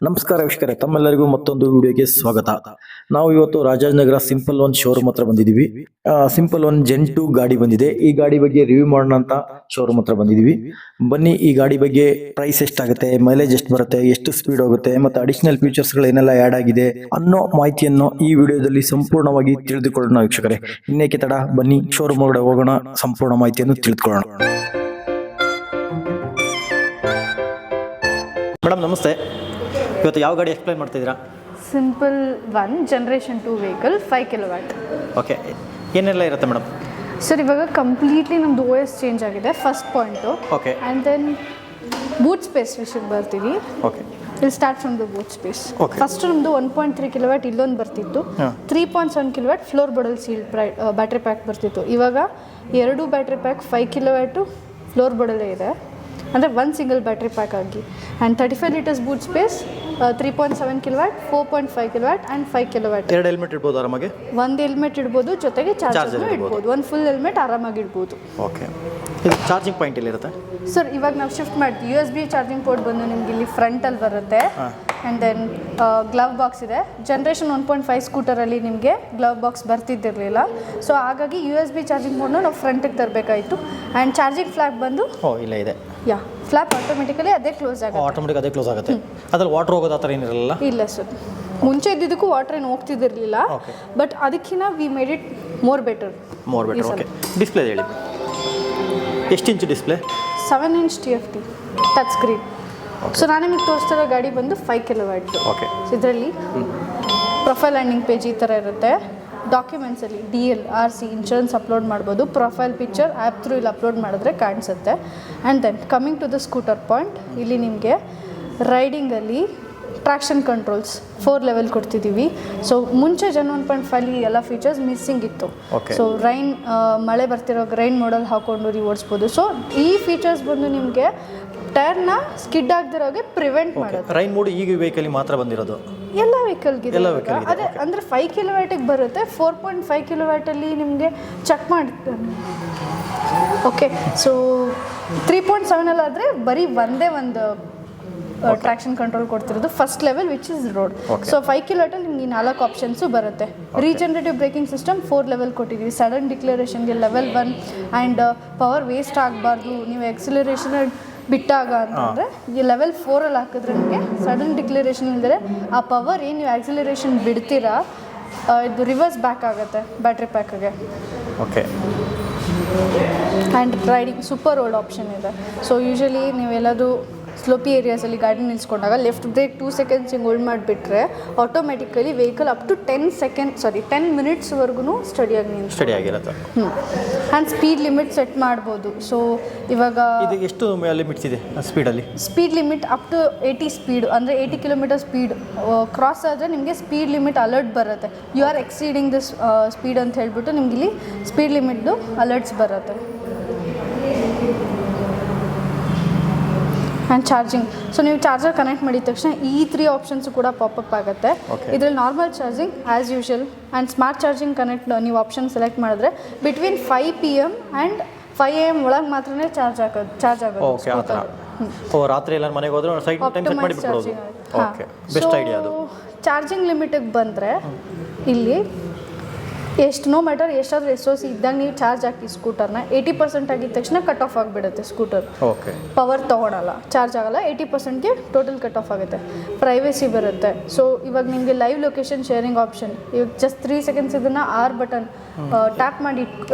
ನಮಸ್ಕಾರ ವೀಕ್ಷಕರೇ, ತಮ್ಮೆಲ್ಲರಿಗೂ ಮತ್ತೊಂದು ವಿಡಿಯೋಗೆ ಸ್ವಾಗತ. ನಾವು ಇವತ್ತು ರಾಜಾಜನಗರ ಸಿಂಪಲ್ ಒನ್ ಶೋರೂಮ್ ಹತ್ರ ಬಂದಿದ್ದೀವಿ. ಸಿಂಪಲ್ ಒನ್ ಜೆನ್ 2 ಗಾಡಿ ಬಂದಿದೆ. ಈ ಗಾಡಿ ಬಗ್ಗೆ ರಿವ್ಯೂ ಮಾಡೋಣ ಅಂತ ಶೋರೂಮ್ ಹತ್ರ ಬಂದಿದ್ದೀವಿ. ಬನ್ನಿ, ಈ ಗಾಡಿ ಬಗ್ಗೆ ಪ್ರೈಸ್ ಎಷ್ಟಾಗುತ್ತೆ, ಮೈಲೇಜ್ ಎಷ್ಟು ಬರುತ್ತೆ, ಎಷ್ಟು ಸ್ಪೀಡ್ ಹೋಗುತ್ತೆ, ಮತ್ತೆ ಅಡಿಷನಲ್ ಫೀಚರ್ಸ್ ಗಳು ಏನೆಲ್ಲ ಆಡ್ ಆಗಿದೆ ಅನ್ನೋ ಮಾಹಿತಿಯನ್ನು ಈ ವಿಡಿಯೋದಲ್ಲಿ ಸಂಪೂರ್ಣವಾಗಿ ತಿಳಿದುಕೊಳ್ಳೋಣ ವೀಕ್ಷಕರೇ. ಇನ್ನೇಕೆ ತಡ, ಬನ್ನಿ ಶೋರೂಮ್ ಒಳಗಡೆ ಹೋಗೋಣ, ಸಂಪೂರ್ಣ ಮಾಹಿತಿಯನ್ನು ತಿಳಿದುಕೊಳ್ಳೋಣ. ಮೇಡಮ್ ನಮಸ್ತೆ, ಇವತ್ತು ಯಾವ ಗಾಡಿ ಎಕ್ಸ್ಪ್ಲೈನ್ ಮಾಡ್ತಿದ್ದೀರಾ? Simple one generation 2 vehicle 5 kW. Okay, ಏನೆಲ್ಲ ಇರುತ್ತೆ ಮೇಡಮ್? ಸರ್, ಇವಾಗ ಕಂಪ್ಲೀಟ್ಲಿ ನಮ್ಮದು OS ಚೇಂಜ್ ಆಗಿದೆ, first point. Okay. And then boot space ವಿಷಯಕ್ಕೆ ಬರ್ತೀವಿ. Okay, will start from the boot space. First ನಮ್ಮದು 1.3 kW ಇಲ್ಲೊಂದು ಬರ್ತಿತ್ತು, 3.7 kW ಫ್ಲೋರ್ ಬೋರ್ಡಲ್ ಸೀಲ್ಡ್ ಬ್ಯಾಟ್ರಿ ಪ್ಯಾಕ್ ಬರ್ತಿತ್ತು. ಇವಾಗ 2 ಬ್ಯಾಟ್ರಿ ಪ್ಯಾಕ್ 5 kW ಫ್ಲೋರ್ ಬೋರ್ಡಲ್ಲೇ ಇದೆ, ಅಂದರೆ ಒಂದು ಸಿಂಗಲ್ ಬ್ಯಾಟ್ರಿ ಪ್ಯಾಕ್ ಆಗಿ. And 35 litres boot space, 3.7 kW, 4.5 kW and 5 kW. 2 helmet ಇಡ್ಬೋದು ಆರಾಮಾಗಿ? ಒಂದು ಹೆಲ್ಮೆಟ್ ಇಡ್ಬೋದು, ಜೊತೆಗೆ ಚಾರ್ಜರ್ನು ಇಡ್ಬೋದು. ಒಂದು ಫುಲ್ ಹೆಲ್ಮೆಟ್ ಆರಾಮಾಗಿ ಇಡ್ಬೋದು. ಓಕೆ, ಇದು ಚಾರ್ಜಿಂಗ್ ಪಾಯಿಂಟ್ ಎಲ್ಲಿರುತ್ತೆ ಸರ್? ಇವಾಗ ನಾವು ಶಿಫ್ಟ್ ಮಾಡ್ತೀವಿ. USB ಚಾರ್ಜಿಂಗ್ ಪೋರ್ಟ್ ಬಂದು ನಿಮ್ಗೆ ಇಲ್ಲಿ ಫ್ರಂಟಲ್ಲಿ ಬರುತ್ತೆ. ಆ್ಯಂಡ್ ದೆನ್ ಗ್ಲವ್ ಬಾಕ್ಸ್ ಇದೆ. ಜನರೇಷನ್ 1.5 ಸ್ಕೂಟರಲ್ಲಿ ನಿಮಗೆ ಗ್ಲವ್ ಬಾಕ್ಸ್ ಬರ್ತಿದ್ದಿರಲಿಲ್ಲ, ಸೊ ಹಾಗಾಗಿ USB ಚಾರ್ಜಿಂಗ್ ಪೋರ್ಟ್ನ ನಾವು ಫ್ರಂಟಿಗೆ ತರಬೇಕಾಯಿತು. ಆ್ಯಂಡ್ ಚಾರ್ಜಿಂಗ್ ಫ್ಲಾಗ್ ಬಂದು ಇಲ್ಲ ಇದೆ. ಫ್ಲಾಪ್ ಆಟೋಮೆಟಿಕಲಿ ಅದೇ ಕ್ಲೋಸ್ ಆಗುತ್ತೆ. ಆಟೋಮೆಟಿಕ್ ಅದೇ ಕ್ಲೋಸ್ ಆಗುತ್ತೆ. ಅದ್ರಲ್ಲಿ ವಾಟರ್ ಹೋಗೋದು ಆ ಥರ ಏನಿರಲ್ಲ? ಇಲ್ಲ ಸರ್, ಮುಂಚೆ ಇದ್ದಿದ್ದಕ್ಕೂ ವಾಟರ್ ಏನು ಹೋಗ್ತಿದ್ದಿರಲಿಲ್ಲ, ಬಟ್ ಅದಕ್ಕಿಂತ we made it more better. Okay, display ಹೇಳಿ, ಎಷ್ಟು inch display? 7 inch TFT touch screen. So ನಾನು ನಿಮಗೆ ತೋರಿಸ್ತಿರೋ ಗಾಡಿ ಬಂದು 5 kW. ಓಕೆ. ಇದರಲ್ಲಿ ಪ್ರೊಫೈಲ್ ಲ್ಯಾಂಡಿಂಗ್ ಪೇಜ್ ಈ ಥರ ಇರುತ್ತೆ. ಡಾಕ್ಯುಮೆಂಟ್ಸಲ್ಲಿ DL, RC, ಇನ್ಶೂರೆನ್ಸ್ ಅಪ್ಲೋಡ್ ಮಾಡ್ಬೋದು. ಪ್ರೊಫೈಲ್ ಪಿಕ್ಚರ್ ಆ್ಯಪ್ ಥ್ರೂ ಇಲ್ಲಿ ಅಪ್ಲೋಡ್ ಮಾಡಿದ್ರೆ ಕಾಣಿಸುತ್ತೆ. And then coming to the scooter point, ಇಲ್ಲಿ ನಿಮಗೆ ರೈಡಿಂಗಲ್ಲಿ ಟ್ರಾಕ್ಷನ್ ಕಂಟ್ರೋಲ್ಸ್ 4 ಲೆವೆಲ್ ಕೊಡ್ತಿದ್ದೀವಿ. ಸೊ ಮುಂಚೆ ಜನ 1.5 ಎಲ್ಲ ಫೀಚರ್ಸ್ ಮಿಸ್ಸಿಂಗ್ ಇತ್ತು. ಸೊ ಮಳೆ ಬರ್ತಿರೋ ರೈನ್ ಮೋಡಲ್ ಹಾಕೊಂಡು ನೀವು ಓಡಿಸ್ಬೋದು. ಸೊ ಈ ಫೀಚರ್ಸ್ ಬಂದು ನಿಮಗೆ ಟೈರ್ನ ಸ್ಕಿಡ್ ಆಗದಿರೋಗೆ ಪ್ರಿವೆಂಟ್ ಮಾಡೋದು. ರೈನ್ ಮೋಡ್ ಈಗ ವೆಹಿಕಲ್ ಮಾತ್ರ ಬಂದಿರೋದು? ಎಲ್ಲ ವೆಹಿಕಲ್ಗೆ ಅದೇ, ಅಂದರೆ 5 kW ಬರುತ್ತೆ. 4.5 kW ನಿಮಗೆ ಚೆಕ್ ಮಾಡಿ. ಓಕೆ, ಸೊ 3.7 ಆದರೆ ಬರೀ ಒಂದೇ ಒಂದು ಟ್ರಾಕ್ಷನ್ ಕಂಟ್ರೋಲ್ ಕೊಡ್ತಿರೋದು, first level which is road. So 5 kW ನಿಮ್ಗೆ 4 ಆಪ್ಷನ್ಸು ಬರುತ್ತೆ. ರೀಜನರೇಟಿವ್ ಬ್ರೇಕಿಂಗ್ ಸಿಸ್ಟಮ್ 4 ಲೆವೆಲ್ ಕೊಟ್ಟಿದ್ದೀವಿ. ಸಡನ್ ಡಿಕ್ಲರೇಷನ್ಗೆ ಲೆವೆಲ್ 1. ಆ್ಯಂಡ್ ಪವರ್ ವೇಸ್ಟ್ ಆಗಬಾರ್ದು, ನೀವು ಎಕ್ಸಿಲರೇಷನ್ ಬಿಟ್ಟಾಗ ಅಂತಂದರೆ ಈ ಲೆವೆಲ್ 4ಅಲ್ಲಿ ಹಾಕಿದ್ರೆ ನಿಮಗೆ ಸಡನ್ ಡಿಕ್ಲರೇಷನ್ ಇದ್ದರೆ ಆ ಪವರ್ ಏನು ನೀವು ಆಕ್ಸಿಲರೇಷನ್ ಬಿಡ್ತೀರಾ ಇದು ರಿವರ್ಸ್ ಬ್ಯಾಕ್ ಆಗುತ್ತೆ ಬ್ಯಾಟ್ರಿ ಪ್ಯಾಕ್ಗೆ. Okay. And riding super old option ಇದೆ. ಸೊ ಯೂಶಲಿ ನೀವೆಲ್ಲದು ಸ್ಲೋಪಿ ಏರಿಯಾಸಲ್ಲಿ ಗಾಡಿ ನಿಲ್ಲಿಸ್ಕೊಂಡಾಗ ಲೆಫ್ಟ್ ಬ್ರೇಕ್ 2 seconds ಹಿಂಗೆ ಹೋಲ್ಡ್ ಮಾಡಿಬಿಟ್ರೆ ಆಟೋಮೆಟಿಕಲಿ ವೆಹಿಕಲ್ ಅಪ್ ಟು 10 ಮಿನಿಟ್ಸ್ವರೆಗೂ ಸ್ಟಡಿ ಆಗಿರುತ್ತೆ. ಆ್ಯಂಡ್ ಸ್ಪೀಡ್ ಲಿಮಿಟ್ ಸೆಟ್ ಮಾಡ್ಬೋದು. ಸೊ ಇವಾಗ ಇದು ಎಷ್ಟು ಲಿಮಿಟ್ಸ್ ಇದೆ ಸ್ಪೀಡಲ್ಲಿ? Speed limit up to 80 speed, ಅಂದರೆ 80 km ಸ್ಪೀಡ್ ಕ್ರಾಸ್ ಆದರೆ ನಿಮಗೆ ಸ್ಪೀಡ್ ಲಿಮಿಟ್ ಅಲರ್ಟ್ ಬರುತ್ತೆ. You are exceeding this speed ಅಂತ ಹೇಳ್ಬಿಟ್ಟು ನಿಮ್ಗೆ ಇಲ್ಲಿ ಸ್ಪೀಡ್ ಲಿಮಿಟ್ದು ಅಲರ್ಟ್ಸ್ ಬರುತ್ತೆ. ಆ್ಯಂಡ್ ಚಾರ್ಜಿಂಗ್, ಸೊ ನೀವು ಚಾರ್ಜರ್ ಕನೆಕ್ಟ್ ಮಾಡಿದ ತಕ್ಷಣ ಈ 3 ಆಪ್ಷನ್ಸು ಕೂಡ ಪಾಪಪ್ ಆಗುತ್ತೆ. ಇದರಲ್ಲಿ normal charging as usual and smart charging connect ನೀವು ಆಪ್ಷನ್ ಸೆಲೆಕ್ಟ್ ಮಾಡಿದ್ರೆ ಬಿಟ್ವೀನ್ 5 PM ಆ್ಯಂಡ್ 5 AM ಒಳಗೆ ಮಾತ್ರ ಚಾರ್ಜ್ ಆಗೋದು. ರಾತ್ರಿ ಎಲ್ಲ ಮನೆಗೆ ಹೋದ್ರೆ ಸೈಡ್ ಟೈಮ್ ಸೆಟ್ ಮಾಡಿ ಬಿಡೋದು. ಓಕೆ, ಬೆಸ್ಟ್ ಐಡಿಯಾ ಅದು. ಚಾರ್ಜಿಂಗ್ ಲಿಮಿಟಿಗೆ ಬಂದರೆ ಇಲ್ಲಿ ನೋ ಮ್ಯಾಟರ್ ಎಷ್ಟಾದರೂ SOC ಇದ್ದಾಗ ನೀವು ಚಾರ್ಜ್ ಹಾಕಿ ಸ್ಕೂಟರ್ನ 80% ಆಗಿದ ತಕ್ಷಣ ಕಟ್ ಆಫ್ ಆಗಿಬಿಡುತ್ತೆ ಸ್ಕೂಟರ್. ಓಕೆ, ಪವರ್ ತೊಗೊಳಲ್ಲ, ಚಾರ್ಜ್ ಆಗಲ್ಲ. 80%ಗೆ ಟೋಟಲ್ ಕಟ್ ಆಫ್ ಆಗುತ್ತೆ. ಪ್ರೈವೇಸಿ ಬರುತ್ತೆ. ಸೊ ಇವಾಗ ನಿಮಗೆ ಲೈವ್ ಲೊಕೇಶನ್ ಶೇರಿಂಗ್ ಆಪ್ಷನ್, ಇವಾಗ ಜಸ್ಟ್ 3 seconds ಇದನ್ನು R ಬಟನ್ ಟ್ಯಾಪ್ ಮಾಡಿ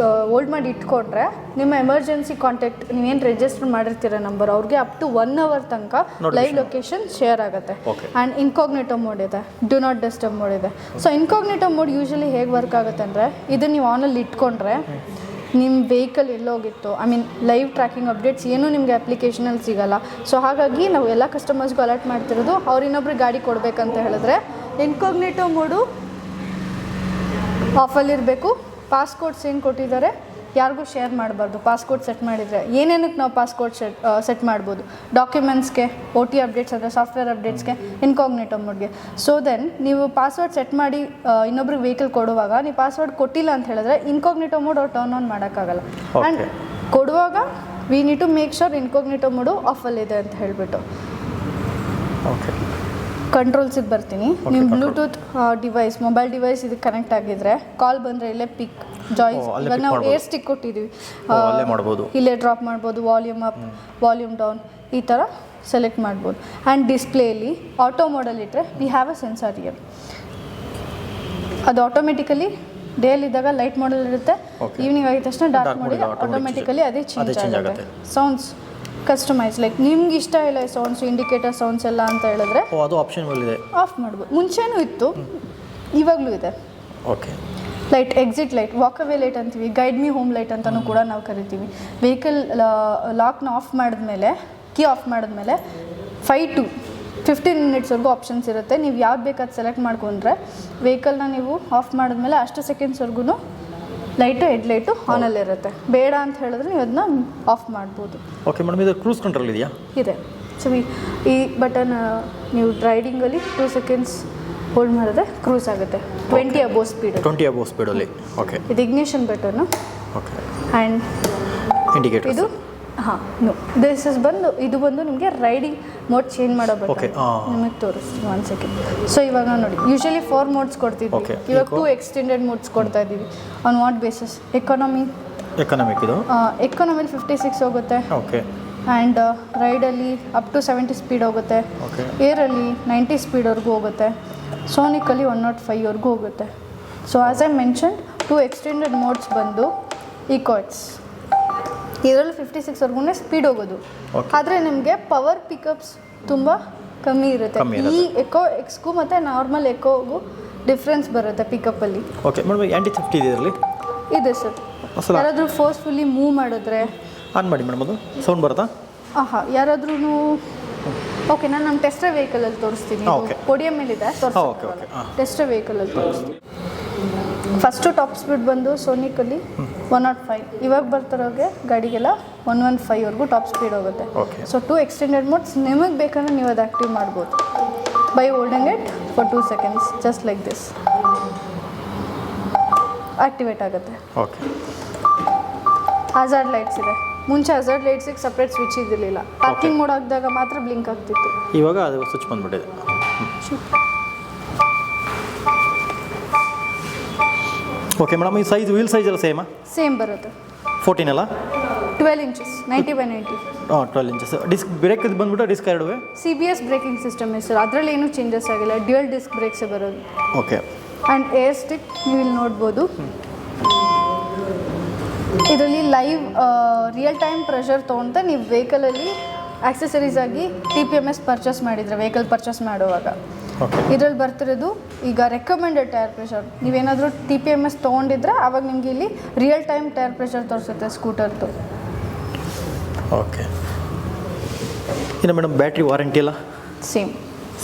ಹೋಲ್ಡ್ ಮಾಡಿ ಇಟ್ಕೊಂಡ್ರೆ ನಿಮ್ಮ ಎಮರ್ಜೆನ್ಸಿ ಕಾಂಟ್ಯಾಕ್ಟ್ ನೀವೇನು ರಿಜಿಸ್ಟರ್ ಮಾಡಿರ್ತೀರ ನಂಬರ್, ಅವ್ರಿಗೆ ಅಪ್ ಟು 1 hour ತನಕ ಲೈವ್ ಲೊಕೇಶನ್ ಶೇರ್ ಆಗುತ್ತೆ. ಆ್ಯಂಡ್ ಇನ್ಕಾಗ್ನೇಟೋ ಮೋಡ್ ಇದೆ, ಡು ನಾಟ್ ಡಿಸ್ಟರ್ಬ್ ಮೋಡ್ ಇದೆ. ಸೊ ಇನ್ಕಾಗ್ನೇಟೋ ಮೋಡ್ ಯೂಶಲಿ ಹೇಗೆ ವರ್ಕ್ ಆಗುತ್ತೆ ಅಂದರೆ, ಇದು ನೀವು ಆನಲ್ಲಿ ಇಟ್ಕೊಂಡ್ರೆ ನಿಮ್ಮ ವೆಹಿಕಲ್ ಎಲ್ಲೋಗಿತ್ತು, ಲೈವ್ ಟ್ರ್ಯಾಕಿಂಗ್ ಅಪ್ಡೇಟ್ಸ್ ಏನೂ ನಿಮಗೆ ಅಪ್ಲಿಕೇಶನಲ್ಲಿ ಸಿಗೋಲ್ಲ. ಸೊ ಹಾಗಾಗಿ ನಾವು ಎಲ್ಲ ಕಸ್ಟಮರ್ಸ್ಗೂ ಅಲರ್ಟ್ ಮಾಡ್ತಿರೋದು, ಅವ್ರು ಇನ್ನೊಬ್ರಿಗೆ ಗಾಡಿ ಕೊಡಬೇಕಂತ ಹೇಳಿದ್ರೆ ಇನ್ಕಾಗ್ನೇಟೋ ಮೋಡು ಆಫಲ್ಲಿರಬೇಕು. ಪಾಸ್ಕೋಡ್ಸ್ ಏನು ಕೊಟ್ಟಿದ್ದಾರೆ ಯಾರಿಗೂ ಶೇರ್ ಮಾಡಬಾರ್ದು. ಪಾಸ್ಕೋಡ್ ಸೆಟ್ ಮಾಡಿದರೆ ಏನೇನಕ್ಕೆ ನಾವು ಪಾಸ್ಕೋಡ್ ಸೆಟ್ ಮಾಡ್ಬೋದು, ಡಾಕ್ಯುಮೆಂಟ್ಸ್ಗೆ, OT ಅಪ್ಡೇಟ್ಸ್ ಅಂದರೆ ಸಾಫ್ಟ್ವೇರ್ ಅಪ್ಡೇಟ್ಸ್ಗೆ, ಇನ್ಕಾಗ್ನೇಟೋ ಮೋಡ್ಗೆ. ಸೊ ದೆನ್ ನೀವು ಪಾಸ್ವರ್ಡ್ ಸೆಟ್ ಮಾಡಿ ಇನ್ನೊಬ್ರಿಗೆ ವೆಹಿಕಲ್ ಕೊಡುವಾಗ ನೀವು ಪಾಸ್ವರ್ಡ್ ಕೊಟ್ಟಿಲ್ಲ ಅಂತ ಹೇಳಿದ್ರೆ ಇನ್ಕಾಗ್ನೇಟೋ ಮೋಡ್ ಅವ್ರು ಟರ್ನ್ ಆನ್ ಮಾಡೋಕ್ಕಾಗಲ್ಲ. ಆ್ಯಂಡ್ ಕೊಡುವಾಗ we need to make sure incognito mode ಆಫಲ್ಲಿದೆ ಅಂತ ಹೇಳಿಬಿಟ್ಟು. ಓಕೆ, ಕಂಟ್ರೋಲ್ಸಿಗೆ ಬರ್ತೀನಿ. ನೀವು ಬ್ಲೂಟೂತ್ ಡಿವೈಸ್, ಮೊಬೈಲ್ ಡಿವೈಸ್ ಇದಕ್ಕೆ ಕನೆಕ್ಟ್ ಆಗಿದ್ರೆ ಕಾಲ್ ಬಂದರೆ ಇಲ್ಲೇ ಪಿಕ್ ಜಾಯ್ಸ್. ಇವಾಗ ನಾವು ಏರ್ ಸ್ಟಿಕ್ ಕೊಟ್ಟಿದ್ದೀವಿ, ಇಲ್ಲೇ ಡ್ರಾಪ್ ಮಾಡ್ಬೋದು. ವಾಲ್ಯೂಮ್ ಅಪ್, ವಾಲ್ಯೂಮ್ ಡೌನ್ ಈ ಥರ ಸೆಲೆಕ್ಟ್ ಮಾಡ್ಬೋದು. ಆ್ಯಂಡ್ ಡಿಸ್ಪ್ಲೇಲಿ ಆಟೋ ಮೋಡಲ್ ಇಟ್ಟರೆ we have a sensor here. ಅದು ಆಟೋಮೆಟಿಕಲಿ ಡೇಲಿದ್ದಾಗ ಲೈಟ್ ಮೋಡಲ್ ಇರುತ್ತೆ, ಈವ್ನಿಂಗ್ ಆಗಿದ ತಕ್ಷಣ ಡಾರ್ಕ್ ಮೋಡಲ್ ಆಟೋಮೆಟಿಕಲಿ ಅದೇ ಚೇಂಜ್ ಆಗುತ್ತೆ. ಸೌಂಡ್ಸ್ ಕಸ್ಟಮೈಸ್, ಲೈಕ್ ನಿಮ್ಗೆ ಇಷ್ಟ ಇಲ್ಲ ಸೌಂಡ್ಸ್, ಇಂಡಿಕೇಟರ್ ಸೌಂಡ್ಸ್ ಎಲ್ಲ ಅಂತ ಹೇಳಿದ್ರೆ ಅದು ಆಪ್ಷನ್ ಇದೆ, ಆಫ್ ಮಾಡ್ಬೋದು. ಮುಂಚೆನೂ ಇತ್ತು, ಇವಾಗಲೂ ಇದೆ. Okay. Light, exit light, walkway light ಅಂತೀವಿ, ಗೈಡ್ ಮೀ ಹೋಮ್ ಲೈಟ್ ಅಂತಲೂ ಕೂಡ ನಾವು ಕರಿತೀವಿ. ವೆಹಿಕಲ್ ಲಾಕ್ನ ಆಫ್ ಮಾಡಿದ್ಮೇಲೆ, ಕೀ ಆಫ್ ಮಾಡಿದ್ಮೇಲೆ 5 to 15 minutesವರೆಗೂ ಆಪ್ಷನ್ಸ್ ಇರುತ್ತೆ. ನೀವು ಯಾವ್ದು ಬೇಕಾದ ಸೆಲೆಕ್ಟ್ ಮಾಡ್ಕೊಂಡ್ರೆ ವೆಹಿಕಲ್ನ ನೀವು ಆಫ್ ಮಾಡಿದ್ಮೇಲೆ ಅಷ್ಟು ಸೆಕೆಂಡ್ಸ್ವರೆಗೂ ಲೈಟು ಹೆಡ್ಲೈಟು ಆನಲ್ಲಿರುತ್ತೆ. ಬೇಡ ಅಂತ ಹೇಳಿದ್ರೆ ನೀವು ಅದನ್ನ ಆಫ್ ಮಾಡ್ಬೋದು. ಓಕೆ ಮೇಡಮ್, ಇದು ಕ್ರೂಸ್ ಕಂಟ್ರೋಲ್ ಇದೆಯಾ? ಇದೆ. ಸೊ ಈ ಬಟನ್ ನೀವು ರೈಡಿಂಗಲ್ಲಿ 2 seconds ಹೋಲ್ಡ್ ಮಾಡಿದ್ರೆ ಕ್ರೂಸ್ ಆಗುತ್ತೆ. 20 above ಸ್ಪೀಡ್. 20 above ಸ್ಪೀಡಲ್ಲಿ. ಓಕೆ. ಇದು ignition button. Okay. And indicator ಇದು ದಿಸ್ ಇಸ್ ಇದು ಬಂದು ನಿಮಗೆ ರೈಡಿಂಗ್ ಮೋಡ್ ಚೇಂಜ್ ಮಾಡೋ ಬಟನ್. ನಿಮಗೆ ತೋರಿಸ್ತೀನಿ 1 second. ಸೊ ಇವಾಗ ನೋಡಿ, ಯೂಶಲಿ 4 modes ಕೊಡ್ತಿದ್ವಿ, ಇವಾಗ 2 extended modes ಕೊಡ್ತಾ ಇದ್ದೀವಿ. On what basis? ಎಕಾನಮಿಕ್ ಇದು ಎಕಾನಮಿಲಿ 56 ಹೋಗುತ್ತೆ. ಓಕೆ. ಆ್ಯಂಡ್ ರೈಡಲ್ಲಿ ಅಪ್ ಟು 70 ಸ್ಪೀಡ್ ಹೋಗುತ್ತೆ. ಏರಲ್ಲಿ 90 ಸ್ಪೀಡ್ವರೆಗೂ ಹೋಗುತ್ತೆ. ಸೋನಿಕಲ್ಲಿ 105ವರೆಗೂ ಹೋಗುತ್ತೆ. So as I mention, 2 extended modes ಬಂದು ಈಕೋಟ್ಸ್, ಇದರಲ್ಲಿ 56ವರೆಗೂ ಸ್ಪೀಡ್ ಹೋಗೋದು. ಆದರೆ ನಿಮಗೆ ಪವರ್ ಪಿಕಪ್ಸ್ ತುಂಬ ಕಮ್ಮಿ ಇರುತ್ತೆ. ಈ ಎಕೋ ಎಕ್ಸ್ಗೂ ಮತ್ತು ನಾರ್ಮಲ್ ಎಕೋಗೂ ಡಿಫ್ರೆನ್ಸ್ ಬರುತ್ತೆ ಪಿಕಪ್ಪಲ್ಲಿ. ಓಕೆ ಮೇಡಮ್, ಆ್ಯಂಟಿ ಥೆಫ್ಟ್ ಇದೆ ಇದರಲ್ಲಿ? ಇದೆ ಸರ್. ಯಾರಾದರೂ ಫೋರ್ಸ್ಫುಲ್ಲಿ ಮೂವ್ ಮಾಡಿದ್ರೆ ಆನ್ ಮಾಡಿ ಮೇಡಮ್, ಅದು ಸೌಂಡ್ ಬರುತ್ತಾ? ಯಾರಾದ್ರೂ ಓಕೆ, ನಾನು ನಮ್ಮ ಟೆಸ್ಟರ್ ವೆಹಿಕಲಲ್ಲಿ ತೋರಿಸ್ತೀನಿ. ಪೋಡಿಯಂ ಮೇಲಿದೆ, ಟೆಸ್ಟರ್ ವೆಹಿಕಲಲ್ಲಿ ತೋರಿಸ್ತೀನಿ. ಫಸ್ಟು ಟಾಪ್ ಸ್ಪೀಡ್ ಬಂದು ಸೋನಿಕಲ್ಲಿ 105, ಇವಾಗ ಬರ್ತಿರೋಗೆ ಗಾಡಿಗೆಲ್ಲ 115ವರೆಗೂ ಟಾಪ್ ಸ್ಪೀಡ್ ಹೋಗುತ್ತೆ. ಸೊ 2 extended modes ನಿಮಗೆ ಬೇಕಂದ್ರೆ ನೀವು ಅದು ಆ್ಯಕ್ಟಿವ್ ಮಾಡ್ಬೋದು by holding it for 2 seconds, just like this activate ಆಗುತ್ತೆ. ಓಕೆ. ಹಜಾರ್ಡ್ ಲೈಟ್ಸ್ ಇದೆ. ಮುಂಚೆ ಹಜಾರ್ಡ್ ಲೈಟ್ಸಿಗೆ ಸಪ್ರೇಟ್ ಸ್ವಿಚ್ ಇದ್ದಿರಲಿಲ್ಲ. ಪಾರ್ಕಿಂಗ್ ಮೋಡ್ ಹಾಕಿದಾಗ ಮಾತ್ರ ಬ್ಲಿಂಕ್ ಆಗ್ತಿತ್ತು. ಇವಾಗ ಅದು ಸ್ವಿಚ್ ಬಂದ್ಬಿಟ್ಟಿದೆ. ಓಕೆ ಮೇಡಮ್, ಈ ಸೈಜ್, ವೀಲ್ ಸೈಜ್ ಎಲ್ಲ ಸೇಮ್ ಬರುತ್ತೆ. 14 ಅಲ್ಲ? 12 inches, 90 by 90. 12 inches. Disc brake ಇದು ಬಂದ್ಬಿಟ್ಟು ಡಿಸ್ಕ್ ಎರಡುವೆ CBS ಬ್ರೇಕಿಂಗ್ ಸಿಸ್ಟಮ್ ಇದೆ ಸರ್. ಅದರಲ್ಲಿ ಏನೂ ಚೇಂಜಸ್ ಆಗಿಲ್ಲ, ಡ್ಯುಯಲ್ ಡಿಸ್ಕ್ ಬ್ರೇಕ್ಸೇ ಬರೋದು. ಓಕೆ. ಆ್ಯಂಡ್ ಏರ್ ಸ್ಟಿಕ್ ನೀವು ಇಲ್ಲಿ ನೋಡ್ಬೋದು. ಇದರಲ್ಲಿ ಲೈವ್ ರಿಯಲ್ ಟೈಮ್ ಪ್ರೆಷರ್ ತೊಗೊಂತ ನೀವು ವೆಹಿಕಲಲ್ಲಿ ಆಕ್ಸೆಸರೀಸ್ ಆಗಿ TPMS ಪರ್ಚೇಸ್ ಮಾಡಿದರೆ, ವೆಹಿಕಲ್ ಪರ್ಚೇಸ್ ಮಾಡುವಾಗ ಇದರಲ್ಲಿ ಬರ್ತಿರೋದು ಈಗ ರೆಕಮೆಂಡೆಡ್ ಟೈರ್ ಪ್ರೆಷರ್. ನೀವೇನಾದರೂ TPMS ತೊಗೊಂಡಿದ್ರೆ ಆವಾಗ ನಿಮಗೆ ಇಲ್ಲಿ ರಿಯಲ್ ಟೈಮ್ ಟೈರ್ ಪ್ರೆಷರ್ ತೋರಿಸುತ್ತೆ ಸ್ಕೂಟರ್ದು. ಓಕೆ. ಇನ್ನು ಮೇಡಮ್, ಬ್ಯಾಟ್ರಿ ವಾರಂಟಿ ಎಲ್ಲ ಸೇಮ್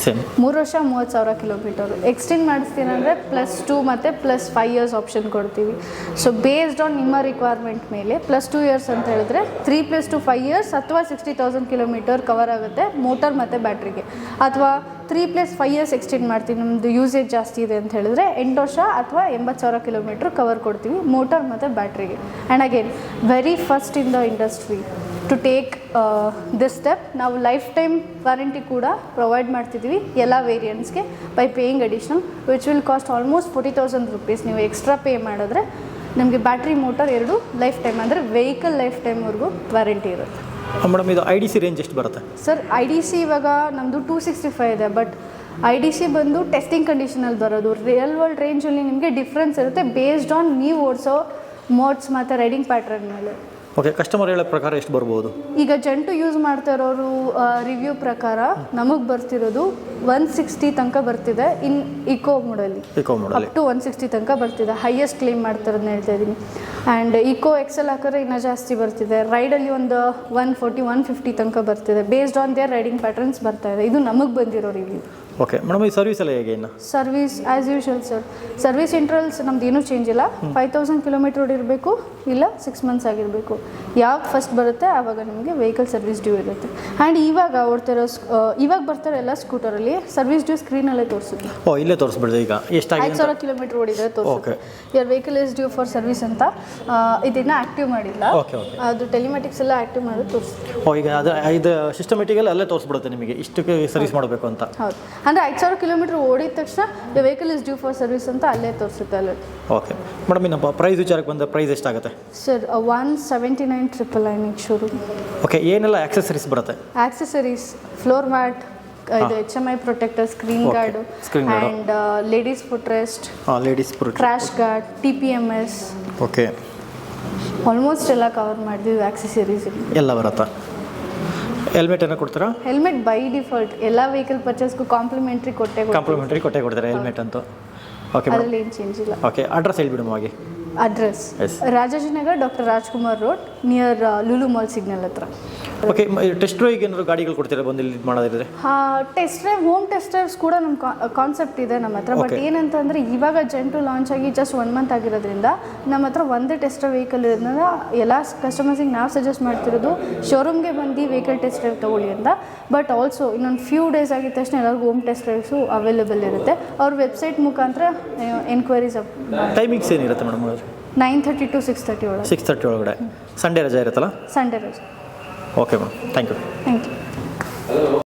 3 ವರ್ಷ 30,000 ಕಿಲೋಮೀಟರು. ಎಕ್ಸ್ಟೆಂಡ್ ಮಾಡಿಸ್ತೀನಂದರೆ +2 ಮತ್ತು +5 years ಆಪ್ಷನ್ ಕೊಡ್ತೀವಿ. ಸೊ ಬೇಸ್ಡ್ ಆನ್ ನಿಮ್ಮ ರಿಕ್ವೈರ್ಮೆಂಟ್ ಮೇಲೆ +2 years ಅಂತ ಹೇಳಿದ್ರೆ 3 + 2 5 years ಅಥವಾ 60,000 ಕಿಲೋಮೀಟರ್ ಕವರ್ ಆಗುತ್ತೆ ಮೋಟರ್ ಮತ್ತು ಬ್ಯಾಟ್ರಿಗೆ. ಅಥವಾ 3 + 5 years ಎಕ್ಸ್ಟೆಂಡ್ ಮಾಡ್ತೀವಿ, ನಮ್ಮದು ಯೂಸೇಜ್ ಜಾಸ್ತಿ ಇದೆ ಅಂತ ಹೇಳಿದ್ರೆ 8 ವರ್ಷ ಅಥವಾ 80,000 ಕಿಲೋಮೀಟ್ರ್ ಕವರ್ ಕೊಡ್ತೀವಿ ಮೋಟರ್ ಮತ್ತು ಬ್ಯಾಟ್ರಿಗೆ. And again very first in the industry to take this step, ನಾವು ಲೈಫ್ ಟೈಮ್ ವಾರಂಟಿ ಕೂಡ ಪ್ರೊವೈಡ್ ಮಾಡ್ತಿದ್ದೀವಿ ಎಲ್ಲ ವೇರಿಯಂಟ್ಸ್ಗೆ by paying additional which will cost almost 40,000 rupees. ನೀವು ಎಕ್ಸ್ಟ್ರಾ ಪೇ ಮಾಡಿದ್ರೆ ನಿಮಗೆ ಬ್ಯಾಟ್ರಿ ಮೋಟರ್ 2 ಲೈಫ್ ಟೈಮ್, ಅಂದರೆ ವೆಹಿಕಲ್ ಲೈಫ್ ಟೈಮ್ವರೆಗೂ ವಾರಂಟಿ ಇರುತ್ತೆ. ಮೇಡಮ್, ಇದು IDC ರೇಂಜ್ ಎಷ್ಟು ಬರುತ್ತೆ ಸರ್? IDC ಇವಾಗ ನಮ್ಮದು 265 ಇದೆ, ಬಟ್ IDC ಬಂದು ಟೆಸ್ಟಿಂಗ್ ಕಂಡೀಷನಲ್ಲಿ ಬರೋದು. ರಿಯಲ್ ವರ್ಲ್ಡ್ ರೇಂಜಲ್ಲಿ ನಿಮಗೆ ಡಿಫ್ರೆನ್ಸ್ ಇರುತ್ತೆ ಬೇಸ್ಡ್ ಆನ್ ನೀವು ಓಡಿಸೋ ಮೋಡ್ಸ್ ಮತ್ತು ರೈಡಿಂಗ್ ಪ್ಯಾಟ್ರನ್ ಮೇಲೆ. ಓಕೆ. ಕಸ್ಟಮರ್ ಹೇಳೋ ಪ್ರಕಾರ ಎಷ್ಟು ಬರ್ಬೋದು? ಈಗ ಜಂಟು ಯೂಸ್ ಮಾಡ್ತಾ ಇರೋರು ರಿವ್ಯೂ ಪ್ರಕಾರ ನಮಗೆ ಬರ್ತಿರೋದು 160 ತನಕ ಬರ್ತಿದೆ ಇನ್ ಇಕೋ ಮೋಡಲ್ಲಿ. ಅಪ್ ಟು 160 ತನಕ ಬರ್ತಿದೆ. ಹೈಯೆಸ್ಟ್ ಕ್ಲೇಮ್ ಮಾಡ್ತಾರದನ್ನ ಹೇಳ್ತಾ ಇದ್ದೀನಿ. ಆ್ಯಂಡ್ ಇಕೋ ಎಕ್ಸೆಲ್ ಹಾಕಿದ್ರೆ ಇನ್ನೂ ಜಾಸ್ತಿ ಬರ್ತಿದೆ. ರೈಡಲ್ಲಿ ಒಂದು 140 150 ತನಕ ಬರ್ತಿದೆ. Based on there riding patterns ಬರ್ತಾ ಇದೆ. ಇದು ನಮಗೆ ಬಂದಿರೋ ರಿವ್ಯೂ. ಓಕೆ ಮೇಡಮ್, ಈ ಸರ್ವಿಸ್ ಎಲ್ಲ ಹೇಗೆ? ಇನ್ನು service as usual sir. Service intervals ನಮ್ದು ಏನೂ ಚೇಂಜ್ ಇಲ್ಲ. 5,000 ಕಿಲೋಮೀಟರ್ ಇರಬೇಕು, ಇಲ್ಲ 6 months ಆಗಿರಬೇಕು. ಯಾವಾಗ ಫಸ್ಟ್ ಬರುತ್ತೆ ಆವಾಗ ನಿಮಗೆ ವೆಹಿಕಲ್ ಸರ್ವಿಸ್ ಡ್ಯೂ ಇರುತ್ತೆ. ಆ್ಯಂಡ್ ಇವಾಗ ಓಡ್ತಿರೋ ಇವಾಗ ಬರ್ತಾರೋ ಎಲ್ಲ ಸ್ಕೂಟರಲ್ಲಿ ಸರ್ವಿಸ್ ಡ್ಯೂ ಸ್ಕ್ರೀನಲ್ಲೇ ತೋರಿಸುತ್ತೆ. ಇಲ್ಲೇ ತೋರಿಸ್ಬಿಡ್ದೆ. ಈಗ ಎಷ್ಟಾಗಿದೆ? 5,000 ಕಿಲೋಮೀಟರ್ ಓಡಿದ್ರೆ ತೋರಿಸುತ್ತೆ your vehicle is due for service ಅಂತ. ಇದನ್ನು ಆ್ಯಕ್ಟಿವ್ ಮಾಡಿಲ್ಲ, ಅದು ಟೆಲಿಮೆಟಿಕ್ಸ್ ಎಲ್ಲ ಆ್ಯಕ್ಟಿವ್ ಮಾಡೋದು ತೋರಿಸುತ್ತೆ. ಈಗ ಅದು ಇದು ಸಿಸ್ಟಮೆಟಿಕಲ್ಲಿ ಅಲ್ಲೇ ತೋರಿಸ್ಬಿಡುತ್ತೆ ನಿಮಗೆ ಇಷ್ಟಕ್ಕೆ ಸರ್ವಿಸ್ ಮಾಡಬೇಕು ಅಂತ. ಹೌದು. ಅಂದರೆ 5,000 ಕಿಲೋಮೀಟ್ರ್ ಓಡಿದ ತಕ್ಷಣ the vehicle is due for service ಅಂತ ಅಲ್ಲೇ ತೋರಿಸುತ್ತೆ ಅಲ್ಲಿ. ಓಕೆ ಮೇಡಮ್, ಇನ್ನಪ್ಪ ಪ್ರೈಸ್ ವಿಚಾರಕ್ಕೆ ಬಂದ ಪ್ರೈಸ್ ಎಷ್ಟಾಗುತ್ತೆ? Sir 179,999 showroom. ಓಕೆ, ಏನೆಲ್ಲ ಆಕ್ಸೆಸರೀಸ್ ಬರುತ್ತೆ? ಆಕ್ಸೆಸರೀಸ್, ಫ್ಲೋರ್ ಮ್ಯಾಟ್, ಇದು HMI protector, screen guard and ladies foot rest, ladies foot, crash guard, TPMS. Okay, almost ಎಲ್ಲ ಕವರ್ ಮಾಡಿದ್ವಿ ಆಕ್ಸೆಸರೀಸ್. ಎಲ್ಲ ಬರುತ್ತಾ? ಹೆಲ್ಮೆಟನ್ನು ಕೊಡ್ತೀರಾ? ಹೆಲ್ಮೆಟ್ ಬೈ ಡಿಫಾಲ್ಟ್ ಎಲ್ಲ ವೆಹಿಕಲ್ ಪರ್ಚೇಸ್ಗೂ ಕಾಂಪ್ಲಿಮೆಂಟ್ರಿ ಕಾಂಪ್ಲಿಮೆಂಟ್ರಿ ಕೊಟ್ಟೆ ಕೊಡ್ತಾರೆ ಹೆಲ್ಮೆಟ್ ಅಂತೂ. ಓಕೆ, ಅದರಲ್ಲಿ ಏನು ಚೇಂಜ್ ಇಲ್ಲ. ಓಕೆ, ಅಡ್ರೆಸ್ ಹೇಳ್ಬಿಡು ಹಾಗೆ. Address Rajajinagar, doctor Rajkumar road, near Lulu mall signal ಹತ್ರ. ಓಕೆ, ಟೆಸ್ಟ್ ಡ್ರೈವ್ಗೆ ಏನಾದ್ರು ಗಾಡಿಗಳು ಕೊಡ್ತೀರಾ ಬಂದು ಇಲ್ಲಿ ಮಾಡೋದಿದ್ರೆ? Test drive, home test drives ಕೂಡ ನಮ್ಮ ಕಾನ್ಸೆಪ್ಟ್ ಇದೆ ನಮ್ಮ ಹತ್ರ. ಬಟ್ ಏನಂತಂದರೆ ಇವಾಗ ಜೆನ್2 ಲಾಂಚ್ ಆಗಿ ಜಸ್ಟ್ 1 ಮಂತ್ ಆಗಿರೋದ್ರಿಂದ ನಮ್ಮ ಹತ್ರ ಒಂದೇ ಟೆಸ್ಟ್ ಡ್ರೈವ್ ವೆಹಿಕಲ್ ಇರೋದ್ರಿಂದ ಎಲ್ಲ ಕಸ್ಟಮರ್ಸಿಗೆ ನಾವು ಸಜೆಸ್ಟ್ ಮಾಡ್ತಿರೋದು ಶೋರೂಮ್ಗೆ ಬಂದು ವೆಹಿಕಲ್ ಟೆಸ್ಟ್ ಡ್ರೈವ್ ತೊಗೊಳ್ಳಿ ಅಂತ. ಬಟ್ ಆಲ್ಸೋ ಇನ್ನೊಂದು ಫ್ಯೂ ಡೇಸ್ ಆಗಿದ ತಕ್ಷಣ ಎಲ್ಲರಿಗೂ ಹೋಮ್ ಟೆಸ್ಟ್ ಡ್ರೈವ್ಸು ಅವೈಲೇಬಲ್ ಇರುತ್ತೆ. ಅವ್ರ ವೆಬ್ಸೈಟ್ ಮುಖಾಂತರ ಎನ್ಕ್ವೈರೀಸ್. ಟೈಮಿಂಗ್ಸ್ ಏನಿರುತ್ತೆ ಮೇಡಮ್? 9:30 to 6:30 ಒಳಗೆ. 6:30 ಒಳಗಡೆ. ಸಂಡೇ ರಜೆ ಇರುತ್ತಲ್ಲ? ಸಂಡೇ ರಜೆ. Okay madam, thank you. Thank you.